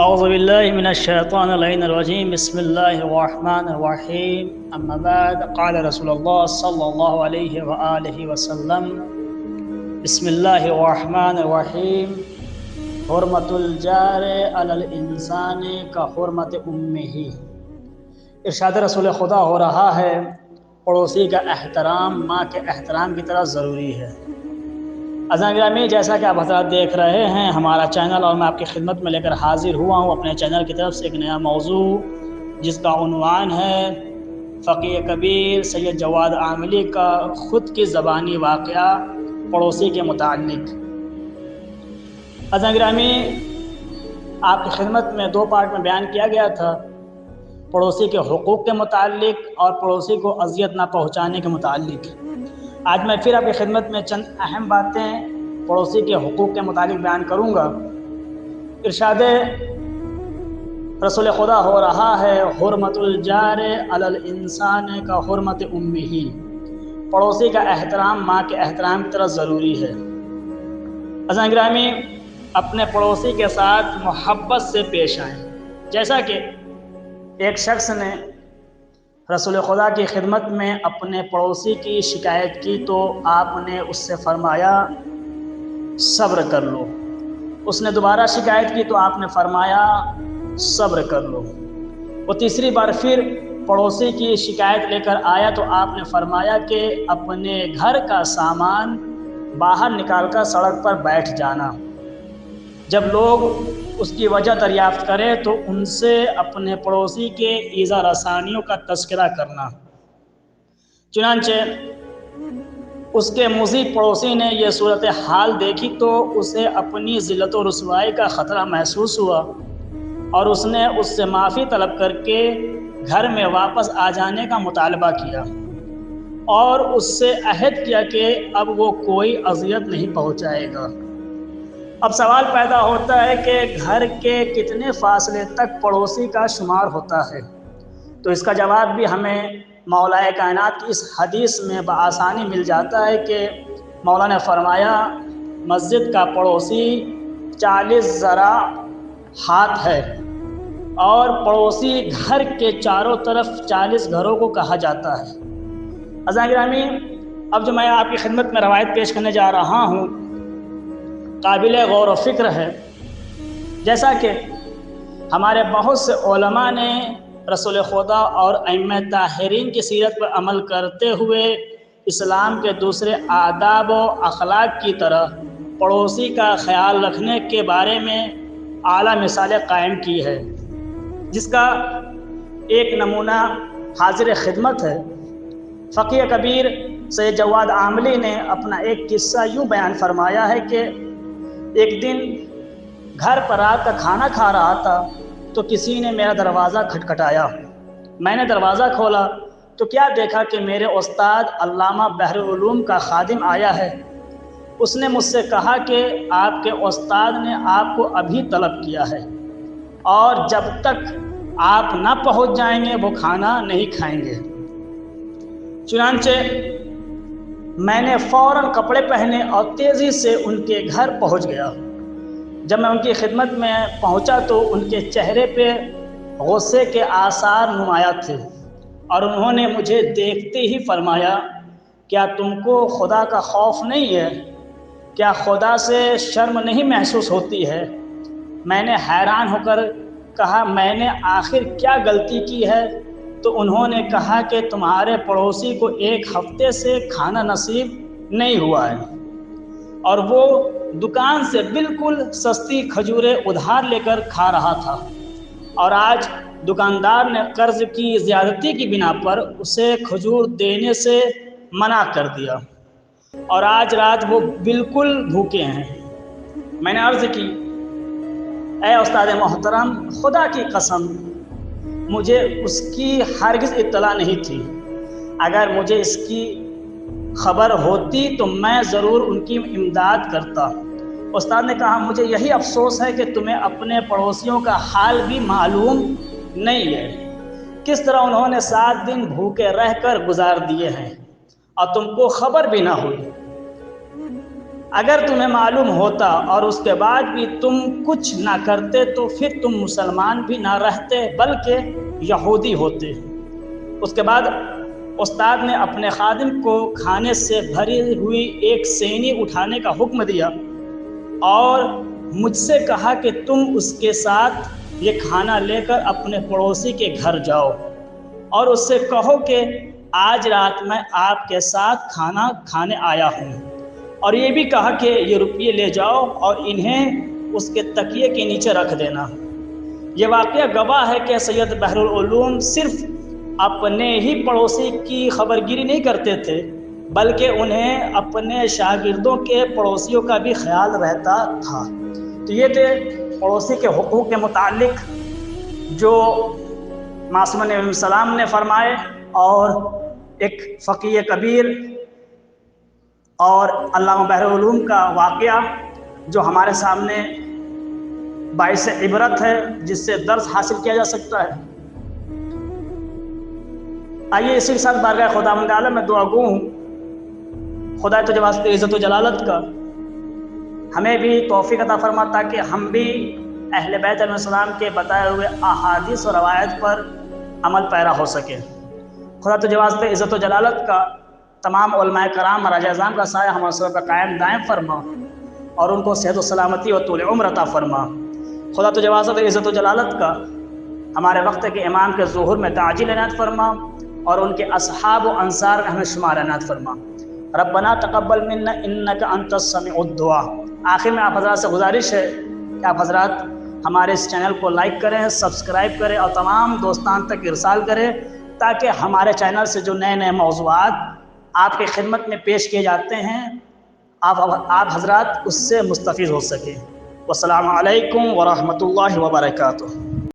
اعوذ باللہ من الشیطان اللعین الرجیم بسم اللہ الرحمن الرحیم اما بعد قال رسول اللہ صلی اللہ علیہ وآلہ وسلم بسم اللہ الرحمن الرحیم حرمت الجار علی الانسان کا حرمت امہ۔ ارشاد رسول خدا ہو رہا ہے پڑوسی کا احترام ماں کے احترام کی طرح ضروری ہے۔ عزیزان گرامی، جیسا کہ آپ حضرات دیکھ رہے ہیں ہمارا چینل اور میں آپ کی خدمت میں لے کر حاضر ہوا ہوں اپنے چینل کی طرف سے ایک نیا موضوع، جس کا عنوان ہے فقیہ کبیر سید جواد عاملی کا خود کی زبانی واقعہ پڑوسی کے متعلق۔ عزیزان گرامی، آپ کی خدمت میں 2 پارٹ میں بیان کیا گیا تھا، پڑوسی کے حقوق کے متعلق اور پڑوسی کو اذیت نہ پہنچانے کے متعلق۔ آج میں پھر آپ کی خدمت میں چند اہم باتیں پڑوسی کے حقوق کے متعلق بیان کروں گا۔ ارشاد رسول خدا ہو رہا ہے حرمت الجار علی الانسان کا حرمت امہ۔ پڑوسی کا احترام ماں کے احترام کی طرح ضروری ہے۔ عزیزان گرامی، اپنے پڑوسی کے ساتھ محبت سے پیش آئیں۔ جیسا کہ ایک شخص نے رسول خدا کی خدمت میں اپنے پڑوسی کی شکایت کی تو آپ نے اس سے فرمایا صبر کر لو۔ اس نے دوبارہ شکایت کی تو آپ نے فرمایا صبر کر لو۔ وہ تیسری بار پھر پڑوسی کی شکایت لے کر آیا تو آپ نے فرمایا کہ اپنے گھر کا سامان باہر نکال کر سڑک پر بیٹھ جانا، جب لوگ اس کی وجہ دریافت کرے تو ان سے اپنے پڑوسی کے ایذا رسانیوں کا تذکرہ کرنا۔ چنانچہ اس کے مضیب پڑوسی نے یہ صورتحال دیکھی تو اسے اپنی ذلت و رسوائی کا خطرہ محسوس ہوا اور اس نے اس سے معافی طلب کر کے گھر میں واپس آ جانے کا مطالبہ کیا اور اس سے عہد کیا کہ اب وہ کوئی اذیت نہیں پہنچائے گا۔ اب سوال پیدا ہوتا ہے کہ گھر کے کتنے فاصلے تک پڑوسی کا شمار ہوتا ہے؟ تو اس کا جواب بھی ہمیں مولا کائنات کی اس حدیث میں بآسانی مل جاتا ہے کہ مولا نے فرمایا مسجد کا پڑوسی 40 ذراع ہاتھ ہے، اور پڑوسی گھر کے چاروں طرف 40 گھروں کو کہا جاتا ہے۔ عزیزان گرامی، اب جو میں آپ کی خدمت میں روایت پیش کرنے جا رہا ہوں قابل غور و فکر ہے۔ جیسا کہ ہمارے بہت سے علماء نے رسول خدا اور ائمہ طاہرین کی سیرت پر عمل کرتے ہوئے اسلام کے دوسرے آداب و اخلاق کی طرح پڑوسی کا خیال رکھنے کے بارے میں اعلیٰ مثالیں قائم کی ہے، جس کا ایک نمونہ حاضر خدمت ہے۔ فقیہ کبیر سید جواد عاملی نے اپنا ایک قصہ یوں بیان فرمایا ہے کہ ایک دن گھر پر رات کا کھانا کھا رہا تھا تو کسی نے میرا دروازہ کھٹکھٹایا۔ میں نے دروازہ کھولا تو کیا دیکھا کہ میرے استاد علامہ بحر العلوم کا خادم آیا ہے۔ اس نے مجھ سے کہا کہ آپ کے استاد نے آپ کو ابھی طلب کیا ہے اور جب تک آپ نہ پہنچ جائیں گے وہ کھانا نہیں کھائیں گے۔ چنانچہ میں نے فوراً کپڑے پہنے اور تیزی سے ان کے گھر پہنچ گیا۔ جب میں ان کی خدمت میں پہنچا تو ان کے چہرے پہ غصے کے آثار نمایاں تھے اور انہوں نے مجھے دیکھتے ہی فرمایا کیا تم کو خدا کا خوف نہیں ہے؟ کیا خدا سے شرم نہیں محسوس ہوتی ہے؟ میں نے حیران ہو کر کہا میں نے آخر کیا غلطی کی ہے؟ تو انہوں نے کہا کہ تمہارے پڑوسی کو 1 ہفتے سے کھانا نصیب نہیں ہوا ہے اور وہ دکان سے بالکل سستی کھجوریں ادھار لے کر کھا رہا تھا، اور آج دکاندار نے قرض کی زیادتی کی بنا پر اسے کھجور دینے سے منع کر دیا اور آج رات وہ بالکل بھوکے ہیں۔ میں نے عرض کی اے استاد محترم، خدا کی قسم مجھے اس کی ہرگز اطلاع نہیں تھی، اگر مجھے اس کی خبر ہوتی تو میں ضرور ان کی امداد کرتا۔ استاد نے کہا مجھے یہی افسوس ہے کہ تمہیں اپنے پڑوسیوں کا حال بھی معلوم نہیں ہے، کس طرح انہوں نے 7 دن بھوکے رہ کر گزار دیے ہیں اور تم کو خبر بھی نہ ہوئی۔ اگر تمہیں معلوم ہوتا اور اس کے بعد بھی تم کچھ نہ کرتے تو پھر تم مسلمان بھی نہ رہتے بلکہ یہودی ہوتے۔ اس کے بعد استاد نے اپنے خادم کو کھانے سے بھری ہوئی ایک سینی اٹھانے کا حکم دیا اور مجھ سے کہا کہ تم اس کے ساتھ یہ کھانا لے کر اپنے پڑوسی کے گھر جاؤ اور اس سے کہو کہ آج رات میں آپ کے ساتھ کھانا کھانے آیا ہوں، اور یہ بھی کہا کہ یہ روپیے لے جاؤ اور انہیں اس کے تکیے کے نیچے رکھ دینا۔ یہ واقعہ گواہ ہے کہ سید بحر العلوم صرف اپنے ہی پڑوسی کی خبرگیری نہیں کرتے تھے بلکہ انہیں اپنے شاگردوں کے پڑوسیوں کا بھی خیال رہتا تھا۔ تو یہ تھے پڑوسی کے حقوق کے متعلق جو معصوم نبی علیہ السلام نے فرمائے، اور ایک فقیہ کبیر اور علامہ بحر العلوم کا واقعہ جو ہمارے سامنے باعث عبرت ہے، جس سے درس حاصل کیا جا سکتا ہے۔ آئیے اسی کے ساتھ بارگاہ خداوند عالم میں دعا گو ہوں، خدا تجھے واسطے عزت و جلالت کا ہمیں بھی توفیق عطا فرما تاکہ ہم بھی اہل بیت علیہ السلام کے بتائے ہوئے احادیث و روایت پر عمل پیرا ہو سکے۔ خدا تجھے واسطے عزت و جلالت کا تمام علماء کرام اور اعظام کا سایہ ہمارے سب کا قائم دائم فرما اور ان کو صحت و سلامتی اور طول عمر عطا فرما۔ خدا تجھے واسطے عزت و جلالت کا ہمارے وقت کے امام کے ظہور میں تعجیل عنایت فرما اور ان کے اصحاب و انصار میں ہمیں شمار عنایت فرما۔ ربنا تقبل منا انک انت السمیع الدعا۔ آخر میں آپ حضرات سے گزارش ہے کہ آپ حضرات ہمارے اس چینل کو لائک کریں، سبسکرائب کریں اور تمام دوستان تک ارسال کریں تاکہ ہمارے چینل سے جو نئے نئے موضوعات آپ کی خدمت میں پیش کیے جاتے ہیں آپ حضرات اس سے مستفید ہو سکیں۔ والسلام علیکم ورحمۃ اللہ وبرکاتہ۔